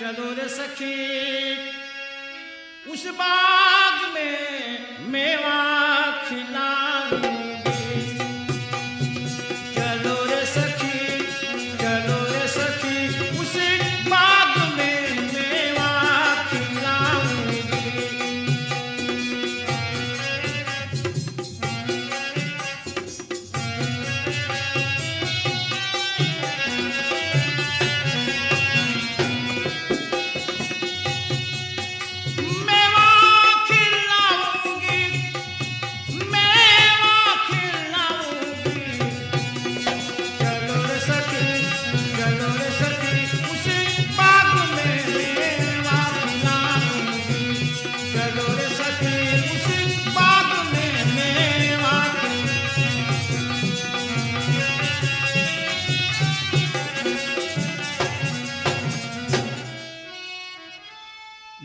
चलो रे सखी उस बाग में मेवा खिलाऊंगी। चलो रे सखी उस बाग में मेवा खिलाऊंगी।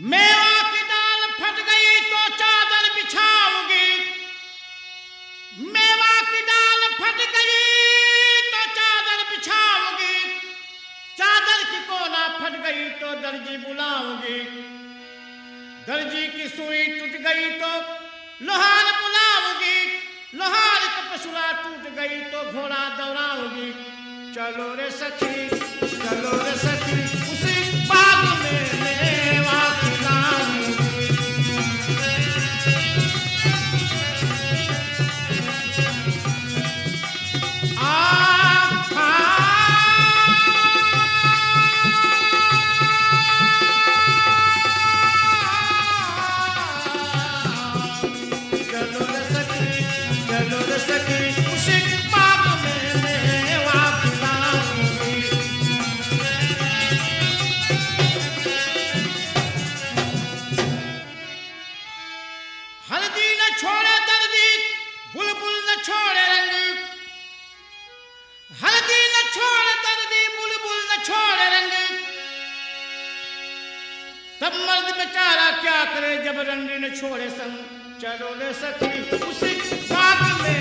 मेवा की डाल फट गई तो चादर बिछाओगी। मेवा की डाल फट गई तो चादर बिछाओगी। चादर की कोना फट गई तो दर्जी बुलाओगी। दर्जी की सुई टूट गई तो लोहार बुलाओगी। लोहार का पसुरा टूट गई तो घोड़ा दौड़ाओगी। चलो रे सखी उसी बाग में मेवा खिलाऊंगी। चलो रे सखी उसी बाग में मेवा खिलाऊंगी। हल्दी न छोड़े दर्दी बुलबुल न छोड़े रंग। हल्दी न छोड़े दर्दी बुलबुल न छोड़े रंग। तब मर्द बेचारा क्या करे जब रंडी न छोड़े संग। चलो रे सखी उसी बाग में